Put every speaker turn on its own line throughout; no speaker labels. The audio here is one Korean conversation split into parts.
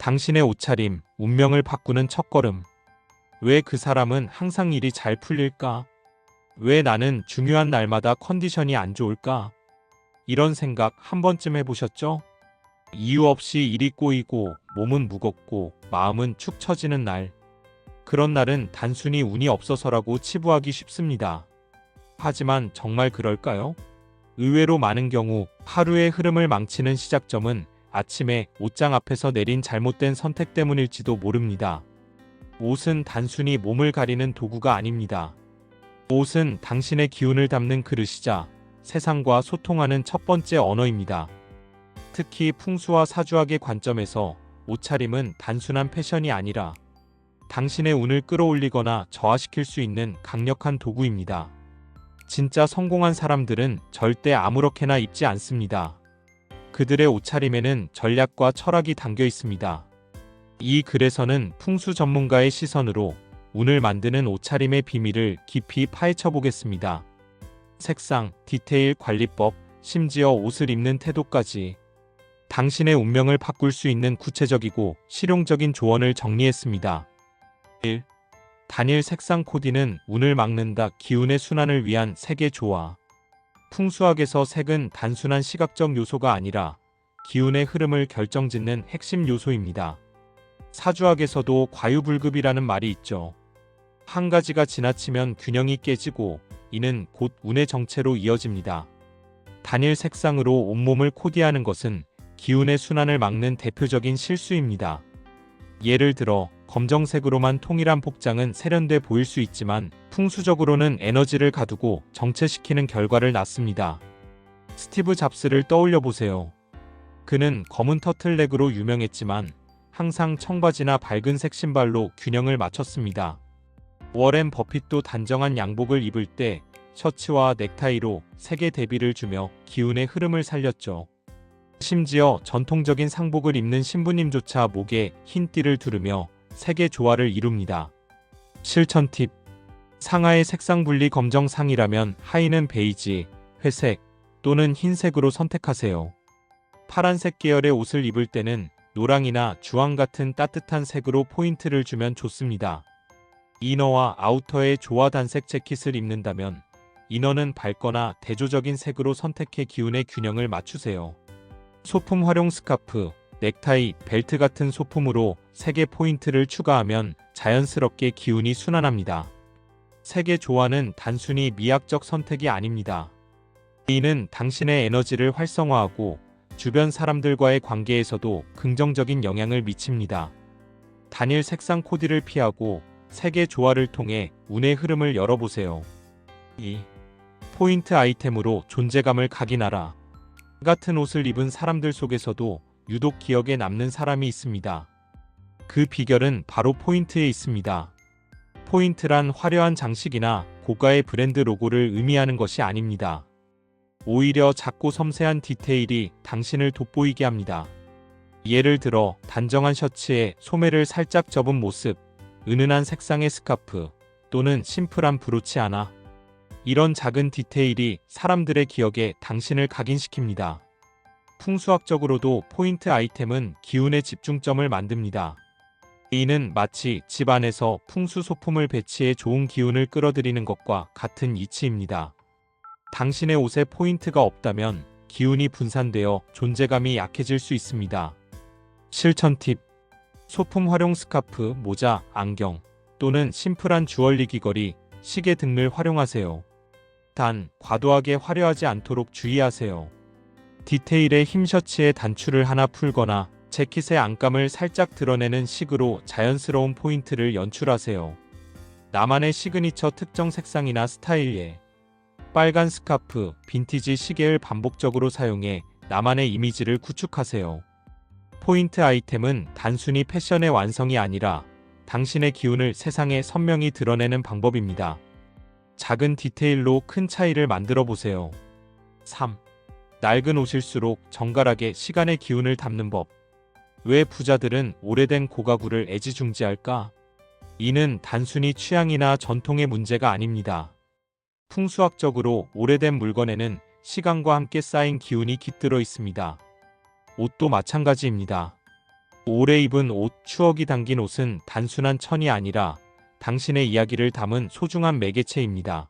당신의 옷차림, 운명을 바꾸는 첫걸음. 왜 그 사람은 항상 일이 잘 풀릴까? 왜 나는 중요한 날마다 컨디션이 안 좋을까? 이런 생각 한 번쯤 해보셨죠? 이유 없이 일이 꼬이고 몸은 무겁고 마음은 축 처지는 날. 그런 날은 단순히 운이 없어서라고 치부하기 쉽습니다. 하지만 정말 그럴까요? 의외로 많은 경우 하루의 흐름을 망치는 시작점은 아침에 옷장 앞에서 내린 잘못된 선택 때문일지도 모릅니다. 옷은 단순히 몸을 가리는 도구가 아닙니다. 옷은 당신의 기운을 담는 그릇이자 세상과 소통하는 첫 번째 언어입니다. 특히 풍수와 사주학의 관점에서 옷차림은 단순한 패션이 아니라 당신의 운을 끌어올리거나 저하시킬 수 있는 강력한 도구입니다. 진짜 성공한 사람들은 절대 아무렇게나 입지 않습니다. 그들의 옷차림에는 전략과 철학이 담겨 있습니다. 이 글에서는 풍수 전문가의 시선으로 운을 만드는 옷차림의 비밀을 깊이 파헤쳐 보겠습니다. 색상, 디테일, 관리법, 심지어 옷을 입는 태도까지 당신의 운명을 바꿀 수 있는 구체적이고 실용적인 조언을 정리했습니다. 1. 단일 색상 코디는 운을 막는다. 기운의 순환을 위한 색의 조화. 풍수학에서 색은 단순한 시각적 요소가 아니라 기운의 흐름을 결정짓는 핵심 요소입니다. 사주학에서도 과유불급이라는 말이 있죠. 한 가지가 지나치면 균형이 깨지고 이는 곧 운의 정체로 이어집니다. 단일 색상으로 온몸을 코디하는 것은 기운의 순환을 막는 대표적인 실수입니다. 예를 들어 검정색으로만 통일한 복장은 세련돼 보일 수 있지만 풍수적으로는 에너지를 가두고 정체시키는 결과를 낳습니다. 스티브 잡스를 떠올려 보세요. 그는 검은 터틀넥으로 유명했지만 항상 청바지나 밝은색 신발로 균형을 맞췄습니다. 워렌 버핏도 단정한 양복을 입을 때 셔츠와 넥타이로 색의 대비를 주며 기운의 흐름을 살렸죠. 심지어 전통적인 상복을 입는 신부님조차 목에 흰 띠를 두르며 색의 조화를 이룹니다. 실천 팁. 상하의 색상 분리 검정 상이라면 하의는 베이지, 회색 또는 흰색으로 선택하세요. 파란색 계열의 옷을 입을 때는 노랑이나 주황 같은 따뜻한 색으로 포인트를 주면 좋습니다. 이너와 아우터의 조화 단색 재킷을 입는다면 이너는 밝거나 대조적인 색으로 선택해 기운의 균형을 맞추세요. 소품 활용 스카프, 넥타이, 벨트 같은 소품으로 색의 포인트를 추가하면 자연스럽게 기운이 순환합니다. 색의 조화는 단순히 미학적 선택이 아닙니다. 이는 당신의 에너지를 활성화하고 주변 사람들과의 관계에서도 긍정적인 영향을 미칩니다. 단일 색상 코디를 피하고 색의 조화를 통해 운의 흐름을 열어보세요. 2. 포인트 아이템으로 존재감을 각인하라. 같은 옷을 입은 사람들 속에서도 유독 기억에 남는 사람이 있습니다. 그 비결은 바로 포인트에 있습니다. 포인트란 화려한 장식이나 고가의 브랜드 로고를 의미하는 것이 아닙니다. 오히려 작고 섬세한 디테일이 당신을 돋보이게 합니다. 예를 들어 단정한 셔츠에 소매를 살짝 접은 모습, 은은한 색상의 스카프 또는 심플한 브로치 하나. 이런 작은 디테일이 사람들의 기억에 당신을 각인시킵니다. 풍수학적으로도 포인트 아이템은 기운의 집중점을 만듭니다. 이는 마치 집 안에서 풍수 소품을 배치해 좋은 기운을 끌어들이는 것과 같은 이치입니다. 당신의 옷에 포인트가 없다면 기운이 분산되어 존재감이 약해질 수 있습니다. 실천 팁. 소품 활용 스카프, 모자, 안경 또는 심플한 주얼리 귀걸이, 시계 등을 활용하세요. 단, 과도하게 화려하지 않도록 주의하세요. 디테일의 흰 셔츠에 단추를 하나 풀거나 재킷의 안감을 살짝 드러내는 식으로 자연스러운 포인트를 연출하세요. 나만의 시그니처 특정 색상이나 스타일에 빨간 스카프, 빈티지 시계를 반복적으로 사용해 나만의 이미지를 구축하세요. 포인트 아이템은 단순히 패션의 완성이 아니라 당신의 기운을 세상에 선명히 드러내는 방법입니다. 작은 디테일로 큰 차이를 만들어 보세요. 3. 낡은 옷일수록 정갈하게 시간의 기운을 담는 법. 왜 부자들은 오래된 고가구를 애지중지할까? 이는 단순히 취향이나 전통의 문제가 아닙니다. 풍수학적으로 오래된 물건에는 시간과 함께 쌓인 기운이 깃들어 있습니다. 옷도 마찬가지입니다. 오래 입은 옷, 추억이 담긴 옷은 단순한 천이 아니라 당신의 이야기를 담은 소중한 매개체입니다.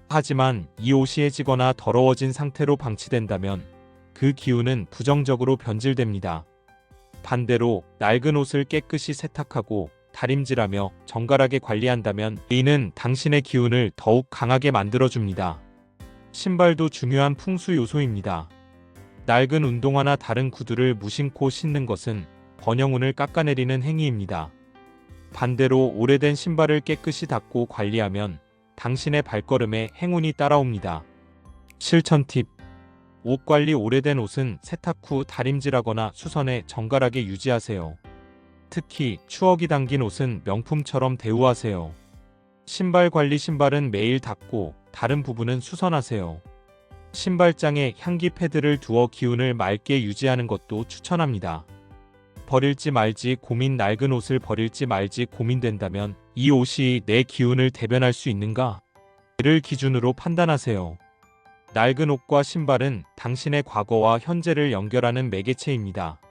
하지만 이 옷이 해지거나 더러워진 상태로 방치된다면 그 기운은 부정적으로 변질됩니다. 반대로 낡은 옷을 깨끗이 세탁하고 다림질하며 정갈하게 관리한다면 이는 당신의 기운을 더욱 강하게 만들어줍니다. 신발도 중요한 풍수 요소입니다. 낡은 운동화나 다른 구두를 무심코 신는 것은 번영운을 깎아내리는 행위입니다. 반대로 오래된 신발을 깨끗이 닦고 관리하면 당신의 발걸음에 행운이 따라옵니다. 실천 팁. 옷 관리. 오래된 옷은 세탁 후 다림질하거나 수선해 정갈하게 유지하세요. 특히 추억이 담긴 옷은 명품처럼 대우하세요. 신발 관리. 신발은 매일 닦고 다른 부분은 수선하세요. 신발장에 향기 패드를 두어 기운을 맑게 유지하는 것도 추천합니다. 버릴지 말지 고민. 낡은 옷을 버릴지 말지 고민된다면 이 옷이 내 기운을 대변할 수 있는가? 를 기준으로 판단하세요. 낡은 옷과 신발은 당신의 과거와 현재를 연결하는 매개체입니다.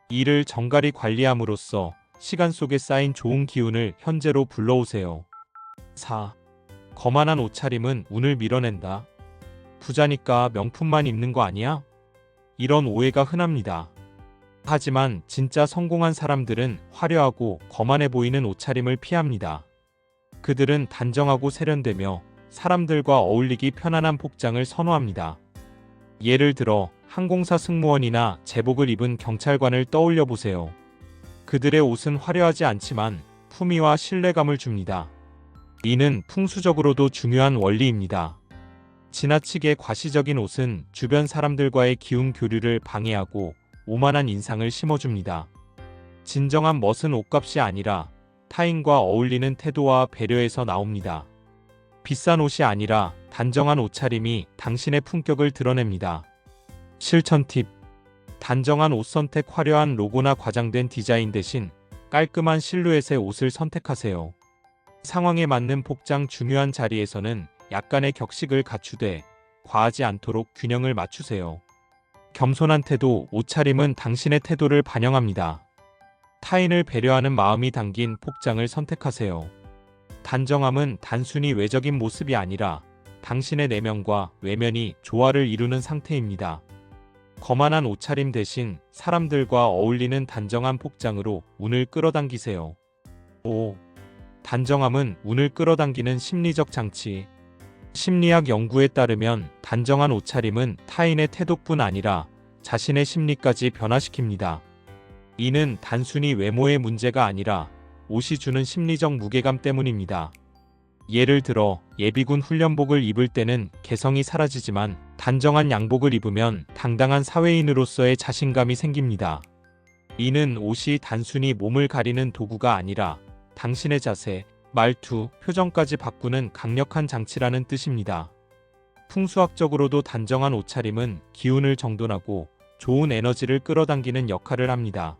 이를 정갈히 관리함으로써 시간 속에 쌓인 좋은 기운을 현재로 불러오세요. 4. 거만한 옷차림은 운을 밀어낸다. 부자니까 명품만 입는 거 아니야? 이런 오해가 흔합니다. 하지만 진짜 성공한 사람들은 화려하고 거만해 보이는 옷차림을 피합니다. 그들은 단정하고 세련되며 사람들과 어울리기 편안한 복장을 선호합니다. 예를 들어 항공사 승무원이나 제복을 입은 경찰관을 떠올려 보세요. 그들의 옷은 화려하지 않지만 품위와 신뢰감을 줍니다. 이는 풍수적으로도 중요한 원리입니다. 지나치게 과시적인 옷은 주변 사람들과의 기운 교류를 방해하고 오만한 인상을 심어줍니다. 진정한 멋은 옷값이 아니라 타인과 어울리는 태도와 배려에서 나옵니다. 비싼 옷이 아니라 단정한 옷차림이 당신의 품격을 드러냅니다. 실천 팁. 단정한 옷 선택. 화려한 로고나 과장된 디자인 대신 깔끔한 실루엣의 옷을 선택하세요. 상황에 맞는 복장. 중요한 자리에서는 약간의 격식을 갖추되 과하지 않도록 균형을 맞추세요. 겸손한 태도. 옷차림은 당신의 태도를 반영합니다. 타인을 배려하는 마음이 담긴 복장을 선택하세요. 단정함은 단순히 외적인 모습이 아니라 당신의 내면과 외면이 조화를 이루는 상태입니다. 거만한 옷차림 대신 사람들과 어울리는 단정한 복장으로 운을 끌어당기세요. 5. 단정함은 운을 끌어당기는 심리적 장치. 심리학 연구에 따르면 단정한 옷차림은 타인의 태도뿐 아니라 자신의 심리까지 변화시킵니다. 이는 단순히 외모의 문제가 아니라 옷이 주는 심리적 무게감 때문입니다. 예를 들어 예비군 훈련복을 입을 때는 개성이 사라지지만 단정한 양복을 입으면 당당한 사회인으로서의 자신감이 생깁니다. 이는 옷이 단순히 몸을 가리는 도구가 아니라 당신의 자세, 말투, 표정까지 바꾸는 강력한 장치라는 뜻입니다. 풍수학적으로도 단정한 옷차림은 기운을 정돈하고 좋은 에너지를 끌어당기는 역할을 합니다.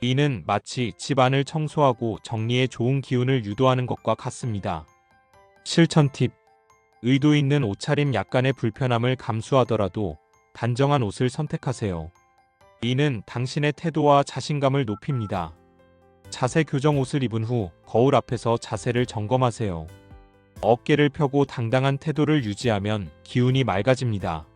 이는 마치 집안을 청소하고 정리해 좋은 기운을 유도하는 것과 같습니다. 실천 팁. 의도 있는 옷차림. 약간의 불편함을 감수하더라도 단정한 옷을 선택하세요. 이는 당신의 태도와 자신감을 높입니다. 자세 교정. 옷을 입은 후 거울 앞에서 자세를 점검하세요. 어깨를 펴고 당당한 태도를 유지하면 기운이 맑아집니다.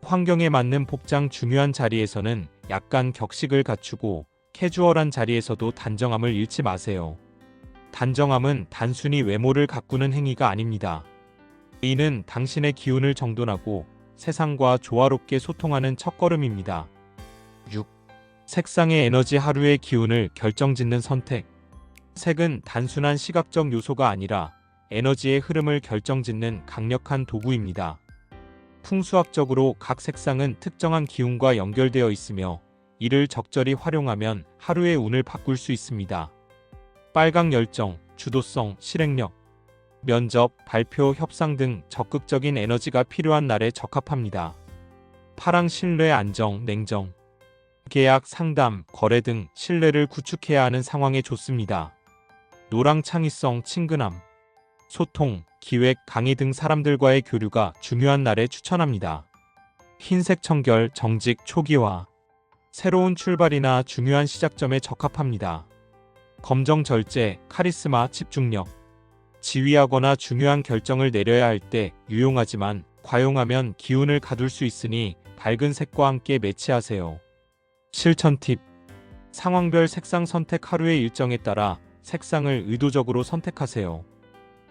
환경에 맞는 복장. 중요한 자리에서는 약간 격식을 갖추고 캐주얼한 자리에서도 단정함을 잃지 마세요. 단정함은 단순히 외모를 가꾸는 행위가 아닙니다. 이는 당신의 기운을 정돈하고 세상과 조화롭게 소통하는 첫걸음입니다. 6. 색상의 에너지. 하루의 기운을 결정짓는 선택. 색은 단순한 시각적 요소가 아니라 에너지의 흐름을 결정짓는 강력한 도구입니다. 풍수학적으로 각 색상은 특정한 기운과 연결되어 있으며 이를 적절히 활용하면 하루의 운을 바꿀 수 있습니다. 빨강. 열정, 주도성, 실행력. 면접, 발표, 협상 등 적극적인 에너지가 필요한 날에 적합합니다. 파랑. 신뢰, 안정, 냉정. 계약, 상담, 거래 등 신뢰를 구축해야 하는 상황에 좋습니다. 노랑. 창의성, 친근함. 소통, 기획, 강의 등 사람들과의 교류가 중요한 날에 추천합니다. 흰색. 청결, 정직, 초기화. 새로운 출발이나 중요한 시작점에 적합합니다. 검정 절제, 카리스마, 집중력. 지휘하거나 중요한 결정을 내려야 할 때 유용하지만 과용하면 기운을 가둘 수 있으니 밝은 색과 함께 매치하세요. 실천 팁. 상황별 색상 선택. 하루의 일정에 따라 색상을 의도적으로 선택하세요.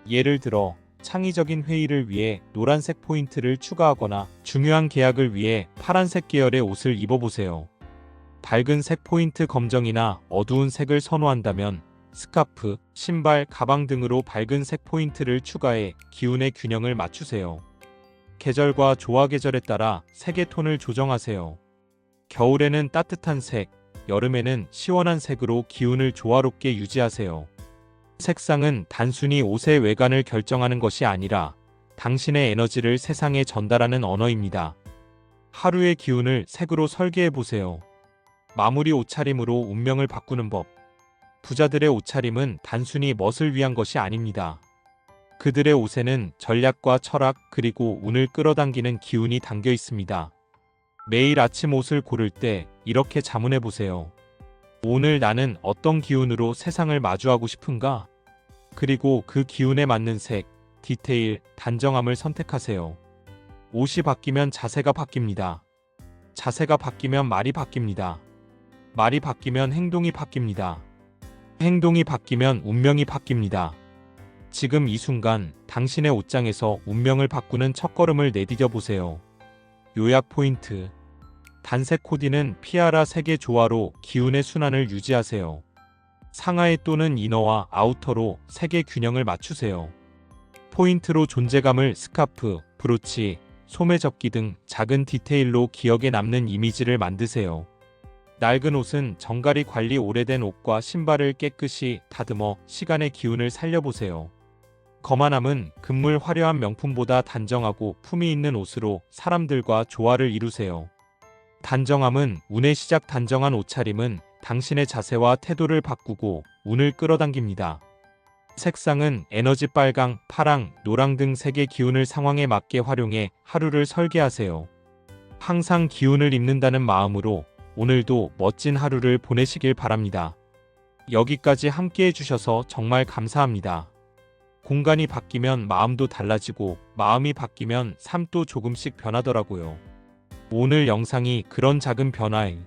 예를 들어 창의적인 회의를 위해 노란색 포인트를 추가하거나 중요한 계약을 위해 파란색 계열의 옷을 입어보세요. 밝은 색 포인트 검정이나 어두운 색을 선호한다면 스카프, 신발, 가방 등으로 밝은 색 포인트를 추가해 기운의 균형을 맞추세요. 계절과 조화. 계절에 따라 색의 톤을 조정하세요. 겨울에는 따뜻한 색, 여름에는 시원한 색으로 기운을 조화롭게 유지하세요. 색상은 단순히 옷의 외관을 결정하는 것이 아니라 당신의 에너지를 세상에 전달하는 언어입니다. 하루의 기운을 색으로 설계해 보세요. 마무리. 옷차림으로 운명을 바꾸는 법. 부자들의 옷차림은 단순히 멋을 위한 것이 아닙니다. 그들의 옷에는 전략과 철학 그리고 운을 끌어당기는 기운이 담겨 있습니다. 매일 아침 옷을 고를 때 이렇게 자문해 보세요. 오늘 나는 어떤 기운으로 세상을 마주하고 싶은가? 그리고 그 기운에 맞는 색, 디테일, 단정함을 선택하세요. 옷이 바뀌면 자세가 바뀝니다. 자세가 바뀌면 말이 바뀝니다. 말이 바뀌면 행동이 바뀝니다. 행동이 바뀌면 운명이 바뀝니다. 지금 이 순간 당신의 옷장에서 운명을 바꾸는 첫걸음을 내디뎌 보세요. 요약 포인트. 단색 코디는 피아라 색의 조화로 기운의 순환을 유지하세요. 상하의 또는 이너와 아우터로 색의 균형을 맞추세요. 포인트로 존재감을 스카프, 브로치, 소매 접기 등 작은 디테일로 기억에 남는 이미지를 만드세요. 낡은 옷은 정갈이 관리. 오래된 옷과 신발을 깨끗이 다듬어 시간의 기운을 살려보세요. 거만함은 금물. 화려한 명품보다 단정하고 품위 있는 옷으로 사람들과 조화를 이루세요. 단정함은 운의 시작. 단정한 옷차림은 당신의 자세와 태도를 바꾸고 운을 끌어당깁니다. 색상은 에너지. 빨강, 파랑, 노랑 등 색의 기운을 상황에 맞게 활용해 하루를 설계하세요. 항상 기운을 입는다는 마음으로 오늘도 멋진 하루를 보내시길 바랍니다. 여기까지 함께 해주셔서 정말 감사합니다. 공간이 바뀌면 마음도 달라지고 마음이 바뀌면 삶도 조금씩 변하더라고요. 오늘 영상이 그런 작은 변화의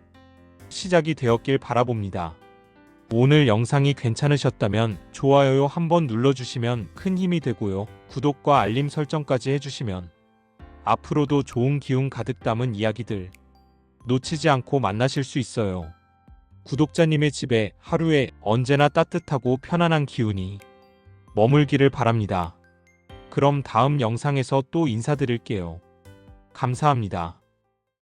시작이 되었길 바라봅니다. 오늘 영상이 괜찮으셨다면 좋아요 한번 눌러주시면 큰 힘이 되고요. 구독과 알림 설정까지 해주시면 앞으로도 좋은 기운 가득 담은 이야기들 놓치지 않고 만나실 수 있어요. 구독자님의 집에 하루에 언제나 따뜻하고 편안한 기운이 머물기를 바랍니다. 그럼 다음 영상에서 또 인사드릴게요. 감사합니다.